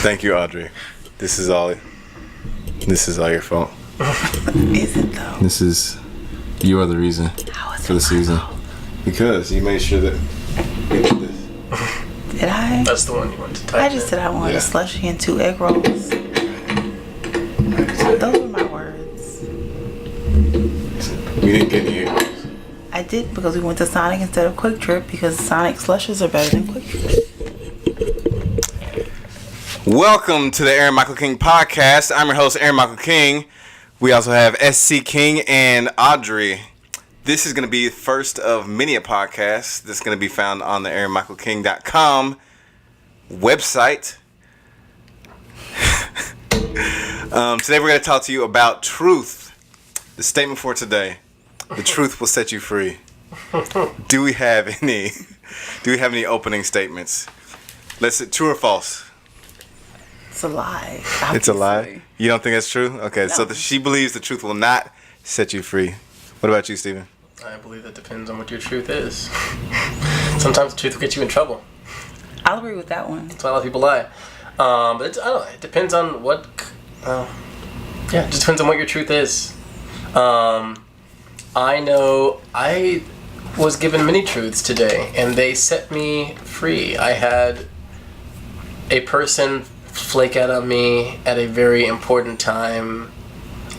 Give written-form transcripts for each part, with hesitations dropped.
Thank you, Audrey. This is all your fault. Is it though? You are the reason for the season. Because you made sure that we did this. Did I? That's the one you wanted to type. I just said I wanted a slushie and 2 egg rolls. Those were my words. We didn't get any egg rolls. I did because we went to Sonic instead of Quick Trip because Sonic slushes are better than Quick Trip. Welcome to the Aaron Michael King podcast. I'm your host, Aaron Michael King. We also have SC King and Audrey. This is going to be the first of many a podcast that's going to be found on the AaronMichaelKing.com website. Today we're going to talk to you about truth. The statement for today: the truth will set you free. Do we have any opening statements? True or false? It's a lie. Obviously. It's a lie? You don't think that's true? Okay, no. So she believes the truth will not set you free. What about you, Steven? I believe that depends on what your truth is. Sometimes the truth will get you in trouble. I'll agree with that one. That's why a lot of people lie. But I don't know. It depends on what... it just depends on what your truth is. I know I was given many truths today, and they set me free. I had a person flake out on me at a very important time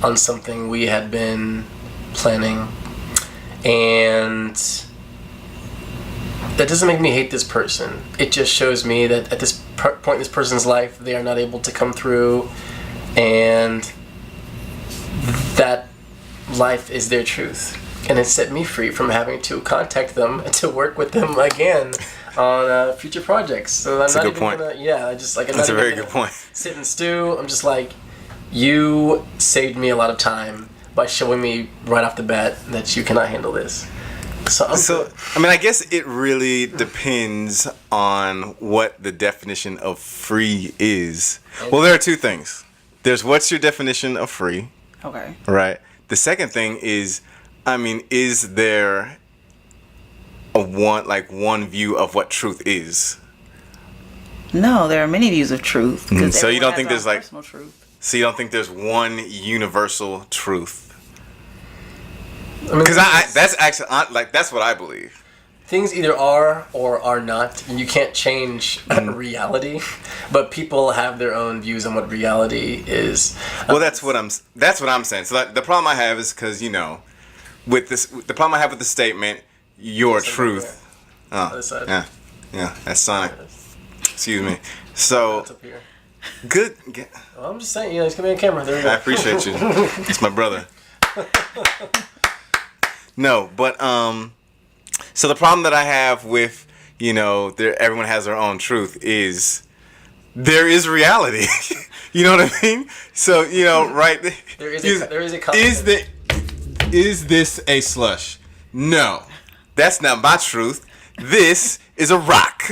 on something we had been planning, and that doesn't make me hate this person. It just shows me that at this point in this person's life, they are not able to come through, and that life is their truth. And it set me free from having to contact them and to work with them again on future projects. So I'm not even gonna. Yeah, I just like. I'm That's not a very even good point. Sit and stew. I'm just like, you saved me a lot of time by showing me right off the bat that you cannot handle this. So I mean, I guess it really depends on what the definition of free is. Well, there are two things. There's what's your definition of free? Okay. Right. The second thing is, I mean, is there one view of what truth is? No, there are many views of truth. So you don't think there's personal truth. So you don't think there's one universal truth? Because that's actually that's what I believe. Things either are or are not, and you can't change reality. But people have their own views on what reality is. Well, that's what I'm saying. So the problem I have is because with this, the problem I have with the statement, your truth. Oh, yeah, that's Sonic. Excuse me. So up here. Good. Well, I'm just saying, he's gonna be on camera. There we go. I appreciate you. It's my brother. No, but so the problem that I have with everyone has their own truth is there is reality. You know what I mean? So right. There is a concept. Is this a slush? No, that's not my truth. This is a rock.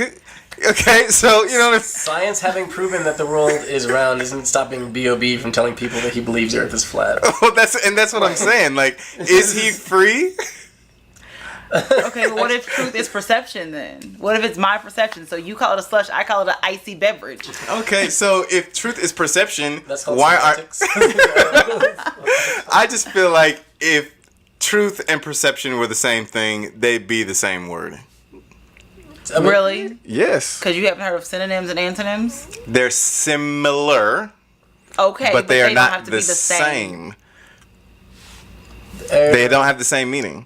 Okay, so what I mean? Science having proven that the world is round isn't stopping B.O.B. from telling people that he believes the Earth is flat. Oh, that's what I'm saying. Like, is he free? Okay, but what if truth is perception then? What if it's my perception? So you call it a slush, I call it an icy beverage. Okay, so if truth is perception, that's called why semantics. I just feel like if truth and perception were the same thing, they'd be the same word. Really? Yes. Because you haven't heard of synonyms and antonyms? They're similar. Okay, but they are don't not have to the be the same. They don't have the same meaning.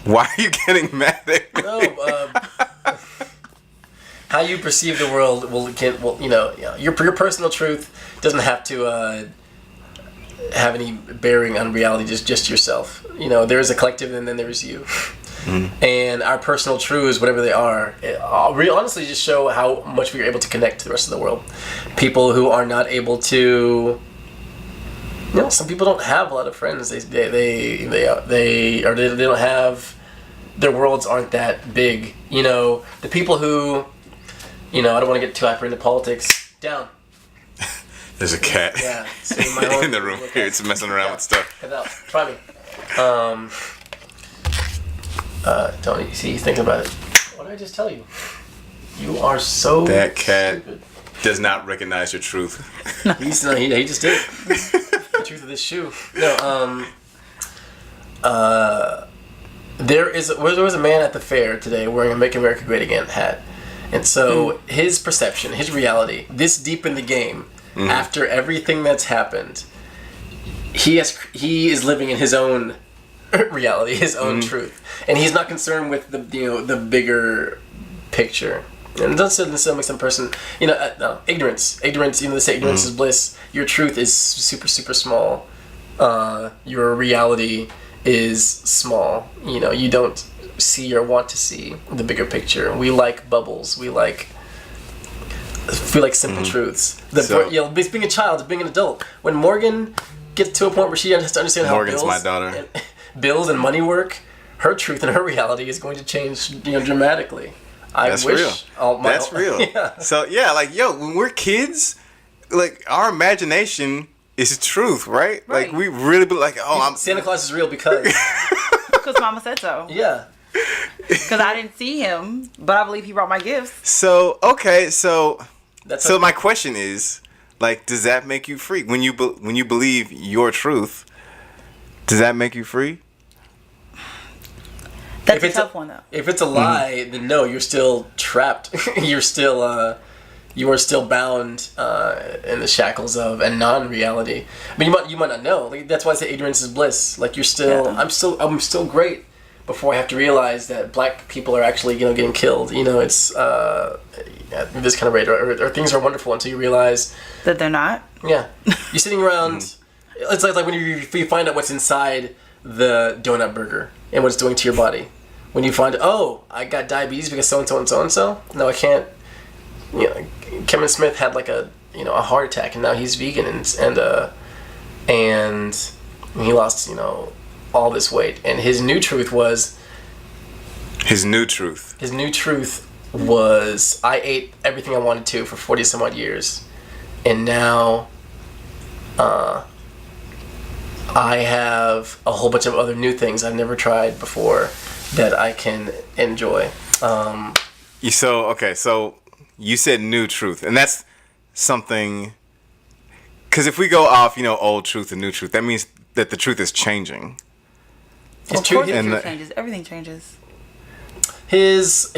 Why are you getting mad at me? No, how you perceive the world your personal truth doesn't have to have any bearing on reality. Just yourself. There is a collective, and then there's you. Mm-hmm. And our personal truths, whatever they are, honestly just show how much we are able to connect to the rest of the world. People who are not able to, some people don't have a lot of friends. They don't have, their worlds aren't that big. The people who, I don't want to get too hyper into politics. Down. There's a cat. Yeah. In the room here. It's messing around with stuff. Get out. Try me. Tony, see, he's thinking about it. What did I just tell you? You are so that cat stupid. does not recognize your truth. He just did. The truth of this shoe. No, there was a man at the fair today wearing a "Make America Great Again" hat, and so his perception, his reality, this deep in the game, after everything that's happened, he is living in his own reality, his own truth, and he's not concerned with the bigger picture. And it doesn't necessarily make some person, ignorance. They say ignorance is bliss. Your truth is super, super small. Your reality is small. You don't see or want to see the bigger picture. We like bubbles. We like simple truths. Being a child, being an adult. When Morgan gets to a point where she has to understand Morgan's how my daughter. Bills and money work, her truth and her reality is going to change, dramatically. That's real. That's real. Yeah. So when we're kids, our imagination is truth, right? Right. We really be Santa Claus is real because Mama said so. Yeah. Because I didn't see him, but I believe he brought my gifts. So my question is, does that make you free when you believe your truth? Does that make you free? That's a tough one, though. If it's a lie, then no, you're still trapped. You are still bound in the shackles of a non-reality. I mean, you might not know. That's why I say ignorance is bliss. You're still, yeah. I'm still great before I have to realize that black people are actually, getting killed. It's at this kind of rate, or things are wonderful until you realize that they're not. Yeah, you're sitting around. It's like when you find out what's inside the donut burger and what it's doing to your body. When you find, I got diabetes because so-and-so and so-and-so. No, I can't. Kevin Smith had a heart attack and now he's vegan and he lost, all this weight. And his new truth was... His new truth was, I ate everything I wanted to for 40 some odd years. And now, I have a whole bunch of other new things I've never tried before that I can enjoy. So you said new truth, and that's something, because if we go off, old truth and new truth, that means that the truth is changing. Of course the truth changes. Everything changes. His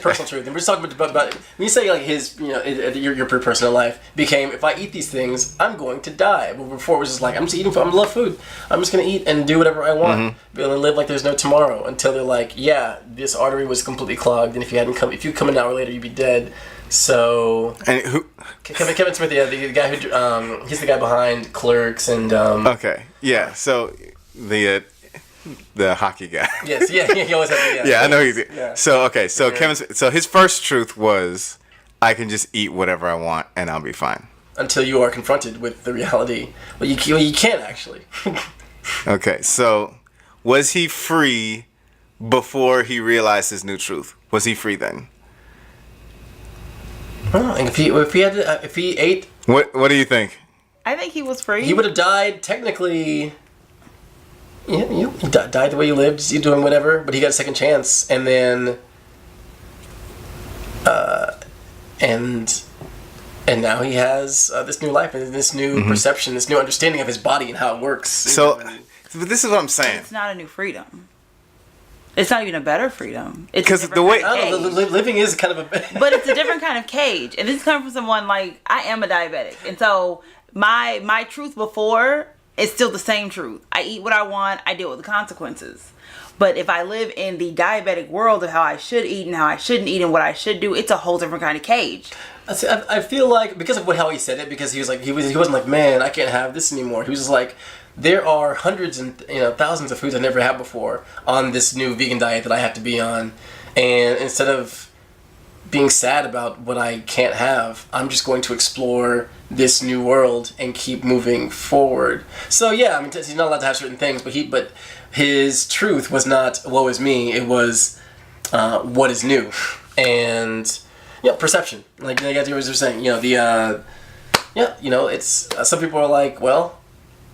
personal truth, and we're just talking about when you say his your personal life became, if I eat these things I'm going to die. But before it was just I'm just eating food. I love food. I'm just gonna eat and do whatever I want. Be able to live like there's no tomorrow, until they're this artery was completely clogged, and if you come an hour later you'd be dead. So and who? Kevin Smith, the guy who he's the guy behind Clerks and okay, yeah. So the hockey guy. Yes, yeah, he always has. Yeah, I know he's. Yeah. So Kevin. So his first truth was, I can just eat whatever I want and I'll be fine. Until you are confronted with the reality. Well, you can't actually. Okay, so was he free before he realized his new truth? Was he free then? Oh, and if he ate. What do you think? I think he was free. He would have died technically. Yeah, he died the way you lived, just doing whatever, but he got a second chance, and then, and now he has this new life and this new perception, this new understanding of his body and how it works. So, but this is what I'm saying. It's not a new freedom. It's not even a better freedom. It's because the way living is kind of a, but it's a different kind of cage, and this is coming from someone I am a diabetic, and so my truth before. It's still the same truth. I eat what I want. I deal with the consequences. But if I live in the diabetic world of how I should eat and how I shouldn't eat and what I should do, it's a whole different kind of cage. I feel like because of how he said it, because he wasn't like, man, I can't have this anymore. He was just like, there are hundreds and thousands of foods I've never had before on this new vegan diet that I have to be on, and instead of being sad about what I can't have, I'm just going to explore this new world and keep moving forward. So yeah, I mean, he's not allowed to have certain things, but his truth was not woe is me. It was what is new, and perception. Like you guys were saying, it's some people are like, well,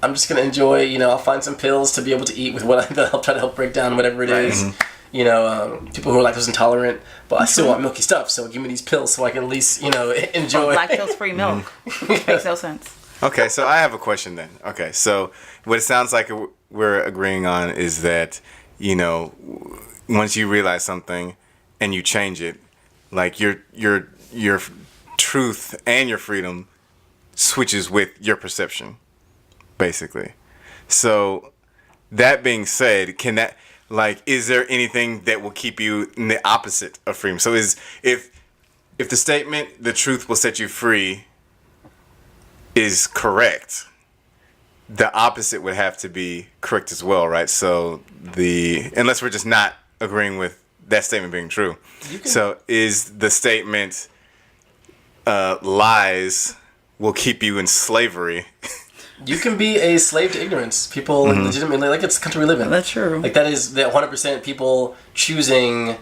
I'm just gonna enjoy. I'll find some pills to be able to eat with what I'll try to help break down whatever it is. people who are lactose intolerant, but I still want milky stuff, so give me these pills so I can at least, enjoy. Lactose-free milk. Makes no sense. Okay, so I have a question then. Okay, so what it sounds like we're agreeing on is that, once you realize something and you change it, like your truth and your freedom switches with your perception, basically. So that being said, is there anything that will keep you in the opposite of freedom? So if the statement, the truth will set you free, is correct, the opposite would have to be correct as well, right? So unless we're just not agreeing with that statement being true. So is the statement lies will keep you in slavery? You can be a slave to ignorance. People legitimately, it's the country we live in. That's true. That is the 100% people choosing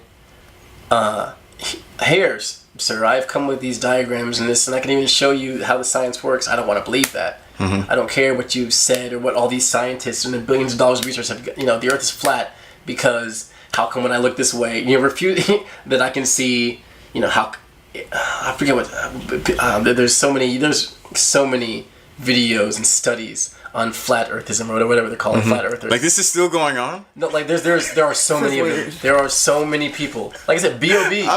hairs. Sir, I've come with these diagrams and this, and I can even show you how the science works. I don't want to believe that. I don't care what you've said or what all these scientists and the billions of dollars of research have. The Earth is flat because how come when I look this way, refute that I can see. How I forget what. There's so many videos and studies on flat earthism or whatever they're calling flat earthers. Like this is still going on? No, there are so many of them. There are so many people. Like I said, B.O.B.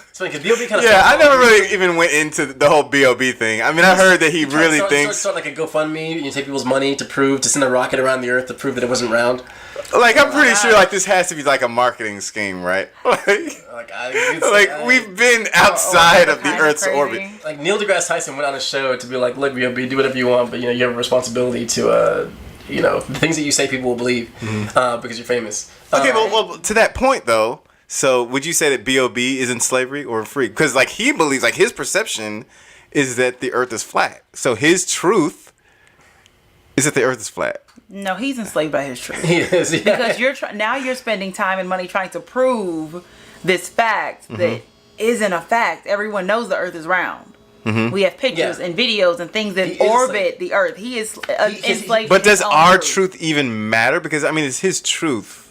It's funny because B.O.B. kind of... Yeah, I never really even went into the whole B.O.B. thing. I mean, I heard that he really thinks... Start like a GoFundMe, you take people's money to send a rocket around the Earth to prove that it wasn't round. Like, I'm pretty sure, this has to be, a marketing scheme, right? We've been outside of the Earth's orbit. Like, Neil deGrasse Tyson went on a show to be like, look, B.O.B., do whatever you want, but, you have a responsibility to, the things that you say people will believe because you're famous. Okay, well, to that point, though... So, would you say that B.O.B. is in slavery or free? Because, he believes, his perception is that the Earth is flat. So, his truth is that the Earth is flat. No, he's enslaved by his truth. He is, yeah. Because now you're spending time and money trying to prove this fact that isn't a fact. Everyone knows the Earth is round. We have pictures and videos and things that orbit the Earth. He is enslaved. But does our truth even matter? Because, it's his truth.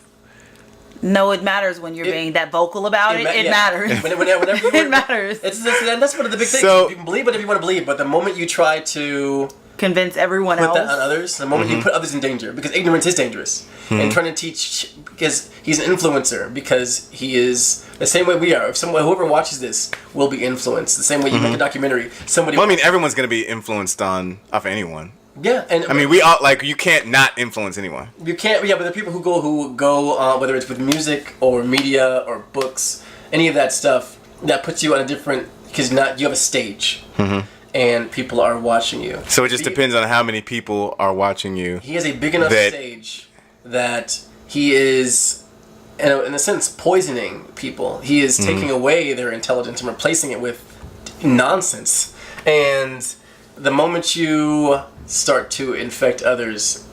No, it matters when you're being that vocal about it. It matters. It matters. That's one of the big things. So, you can believe whatever you want to believe, but the moment you try to convince everyone put else that on others, the moment you put others in danger, because ignorance is dangerous, and trying to teach, because he's an influencer, because he is the same way we are. If whoever watches this will be influenced, the same way you make a documentary, somebody. Well, everyone's going to be influenced off anyone. Yeah, and we all you can't not influence anyone. You can't. Yeah, but there are people who go whether it's with music or media or books, any of that stuff that puts you on a different, because you have a stage, and people are watching you. So it just depends on how many people are watching you. He has a big enough stage that he is, in a sense, poisoning people. He is taking away their intelligence and replacing it with nonsense. And the moment you start to infect others,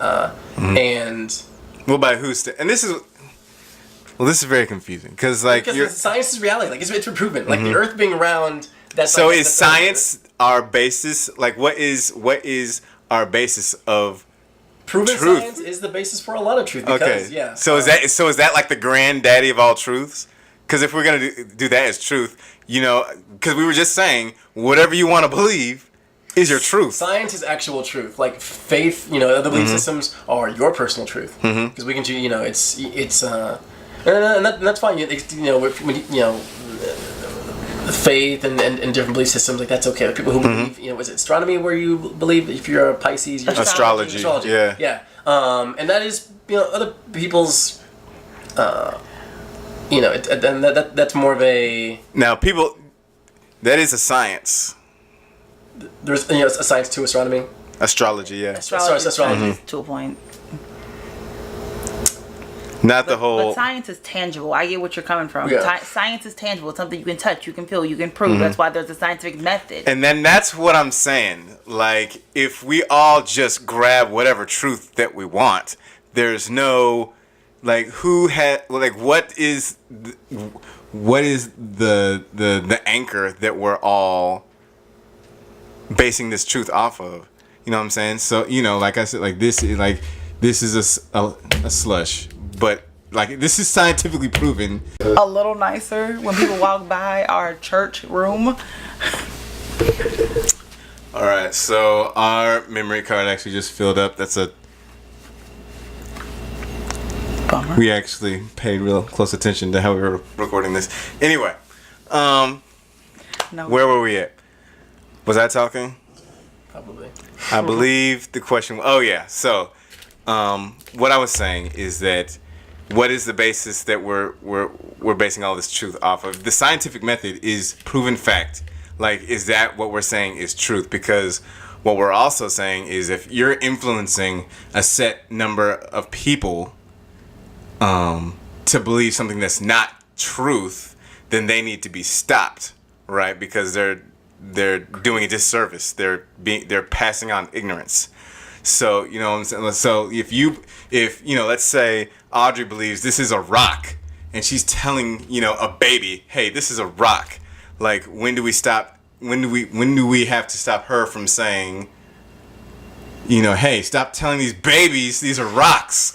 and by who's and this is very confusing because science is reality. It's been proven. The Earth being round. Is science our basis? What is our basis of proven truth? Science is the basis for a lot of truth. Because, okay. So is that the granddaddy of all truths? Because if we're gonna do that as truth, because we were just saying whatever you want to believe is your truth. Science is actual truth. Faith, other belief systems are your personal truth. Because we can choose, and that's fine. Faith and different belief systems, that's okay. People who believe, is it astronomy where you believe if you're a Pisces? You're astrology. Yeah. Yeah. And that is, other people's, that's more of a... Now, people, that is a science. There's a science to astronomy. Astrology, yeah. Astrology to a point. Not the whole. But science is tangible. I get what you're coming from. Yeah. Science is tangible. It's something you can touch, you can feel, you can prove. That's why there's a scientific method. And then that's what I'm saying. If we all just grab whatever truth that we want, there's no who had what is the anchor that we're all basing this truth off of. You know what I'm saying? So, like I said, this is a slush, but Like, this is scientifically proven. A little nicer when people walk by our church room. All right, so our memory card actually just filled up. That's a Bummer. We actually paid real close attention to how we were recording this. Anyway, No. where were we at? Was I talking? Probably. I believe the question. Oh yeah. So, what I was saying is that what is the basis that we're basing all this truth off of? The scientific method is proven fact. Like, is that what we're saying is truth? Because what we're also saying is if you're influencing a set number of people to believe something that's not truth, then they need to be stopped, right? Because they're doing a disservice. They're passing on ignorance. So, you know what I'm saying? So if let's say Audrey believes this is a rock and she's telling, a baby, hey, this is a rock. Like, when do we have to stop her from saying, hey, stop telling these babies these are rocks.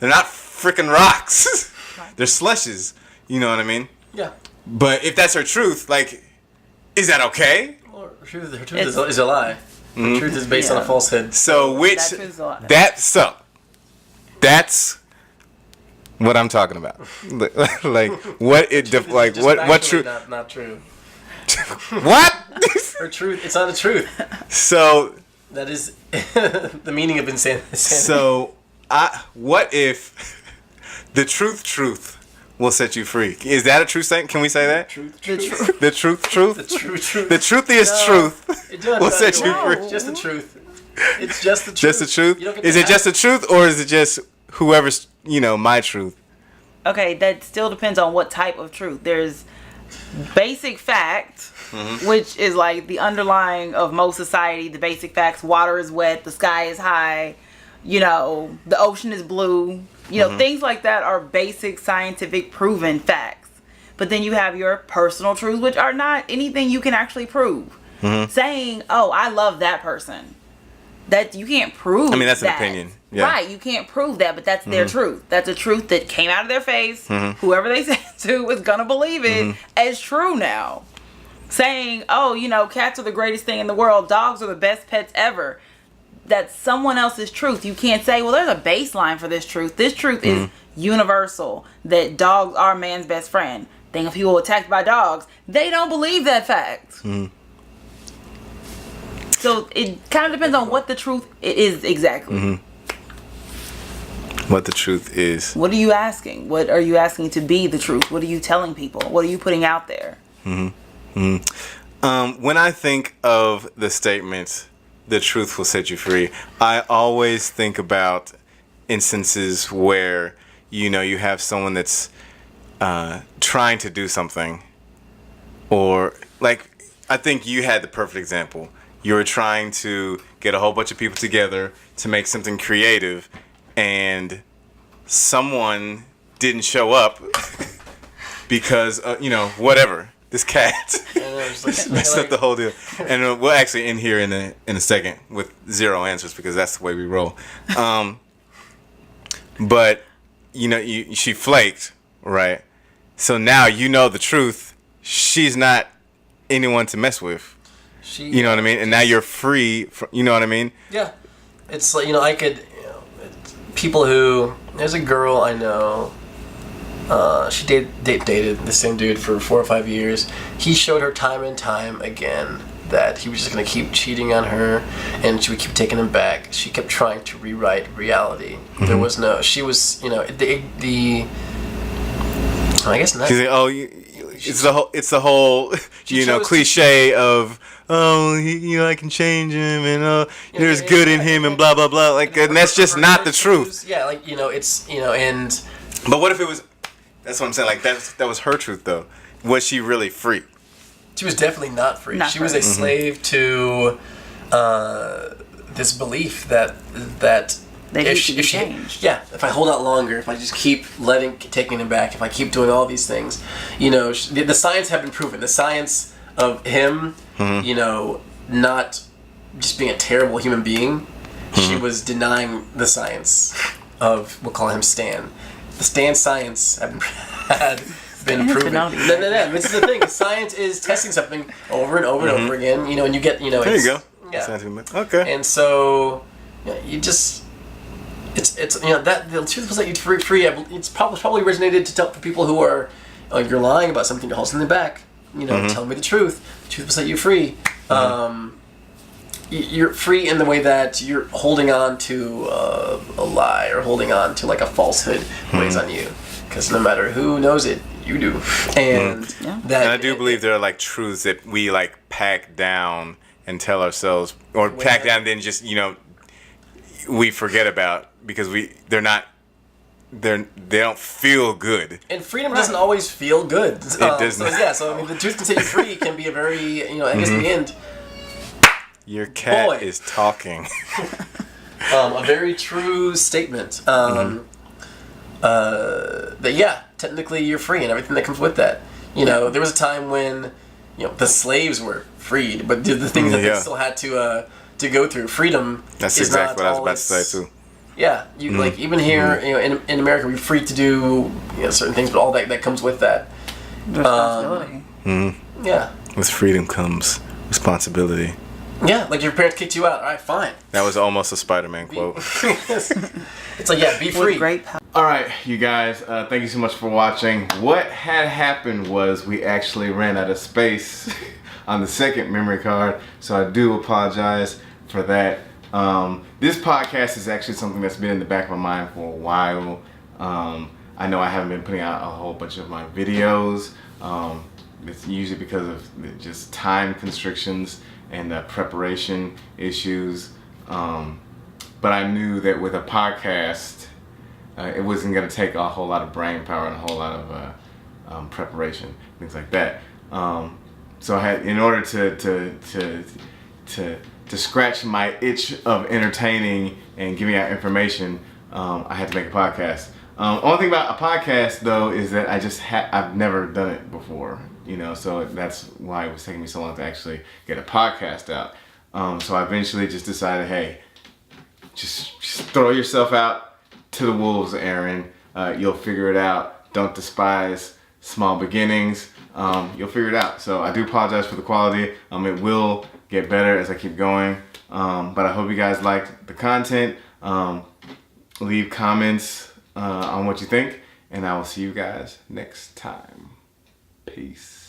They're not freaking rocks. They're slushes. You know what I mean? Yeah. But if that's her truth, like, is that okay? Well, her truth is a lie. Her truth is based on a falsehood. So that's what I'm talking about. Like, what truth? Not true. What? Her truth. It's not a truth. So that is the meaning of insanity. So, what if the truth will set you free? Is that a true statement? Can we say that? The truth. The truthiest truth will set you free. Just the truth. It's just the truth. Just the truth? Is it just the truth, or is it just whoever's, my truth? Okay, that still depends on what type of truth. There's basic fact, which is like the underlying of most society. The basic facts: water is wet, the sky is high, the ocean is blue. Things like that are basic scientific proven facts. But then you have your personal truths, which are not anything you can actually prove. Saying, "Oh, I love that person," that you can't prove. I mean, that's that. an opinion. Yeah. Right, you can't prove that, but that's their truth. That's a truth that came out of their face. Whoever they said to is gonna believe it as true now. Saying, "Oh, cats are the greatest thing in the world. Dogs are the best pets ever." That's someone else's truth. You can't say, well, there's a baseline for this truth. This truth is universal, that dogs are man's best friend. Think of people attacked by dogs. They don't believe that fact. So it kind of depends on what the truth is exactly. What the truth is. What are you asking? What are you asking to be the truth? What are you telling people? What are you putting out there? When I think of the statement, the truth will set you free, I always think about instances where, you have someone that's trying to do something, or like, I think you had the perfect example. You were trying to get a whole bunch of people together to make something creative, and someone didn't show up because, whatever. This cat messed up the whole deal. And we'll actually end here in a second with 0 answers, because that's the way we roll. But, she flaked, right? So now the truth. She's not anyone to mess with. You know what I mean? And now you're free. You know what I mean? Yeah. It's like, I could... people who... There's a girl I know... she dated the same dude for 4 or 5 years. He showed her time and time again that he was just going to keep cheating on her, and she would keep taking him back. She kept trying to rewrite reality. There was no... She was, the I guess not. She's like, it's the whole cliche of, I can change him, and there's good in him, and blah blah blah. Like, and that's just not the truth. Yeah, like it's and. But what if it was? That's what I'm saying. Like, that was her truth, though. Was she really free? She was definitely not free. She was a slave to this belief that if she changed. Yeah, if I hold out longer, if I just keep taking him back, if I keep doing all these things, the science have been proven. The science of him, not just being a terrible human being. She was denying the science of, we'll call him Stan. the stand science had been proven. No. This is the thing. Science is testing something over and over and over again. You know, and you get, you know, there you go. Yeah. Okay. And so, you just, it's you know, that the truth will set you free. It's probably originated to tell for people who are, you're lying about something, to hold something back. You know, tell me the truth. The truth will set you free. You're free in the way that you're holding on to a lie or holding on to like a falsehood weighs on you, because no matter who knows it, you do. And and I do believe there are like truths that we like pack down and tell ourselves, or pack down and then just, you know, we forget about because they don't feel good. And freedom doesn't always feel good. It does not. So I mean, the truth can set you free can be a very, you know, I guess in the end. Your cat is talking. A very true statement. That technically you're free and everything that comes with that. You know, there was a time when, you know, the slaves were freed, but the things that they still had to go through. Freedom. That's is exactly not what I was about to say too. Yeah, you like even here, you know, in America, we're free to do, you know, certain things, but all that comes with that. Responsibility. Yeah. With freedom comes responsibility. Yeah, like your parents kicked you out. All right, fine. That was almost a Spider-Man quote. It's like, be free. Great. All right, you guys, thank you so much for watching. What had happened was we actually ran out of space on the second memory card, so I do apologize for that. This podcast is actually something that's been in the back of my mind for a while. I know I haven't been putting out a whole bunch of my videos. It's usually because of just time constrictions and preparation issues. But I knew that with a podcast, it wasn't going to take a whole lot of brain power and a whole lot of preparation, things like that. So I had, in order to scratch my itch of entertaining and giving out information, I had to make a podcast. Only thing about a podcast though is that I've never done it before, you know, so that's why it was taking me so long to actually get a podcast out. So I eventually just decided, hey, just throw yourself out to the wolves, Aaron. You'll figure it out. Don't despise small beginnings. You'll figure it out. So I do apologize for the quality. It will get better as I keep going. But I hope you guys liked the content. Leave comments on what you think, and I will see you guys next time. Peace.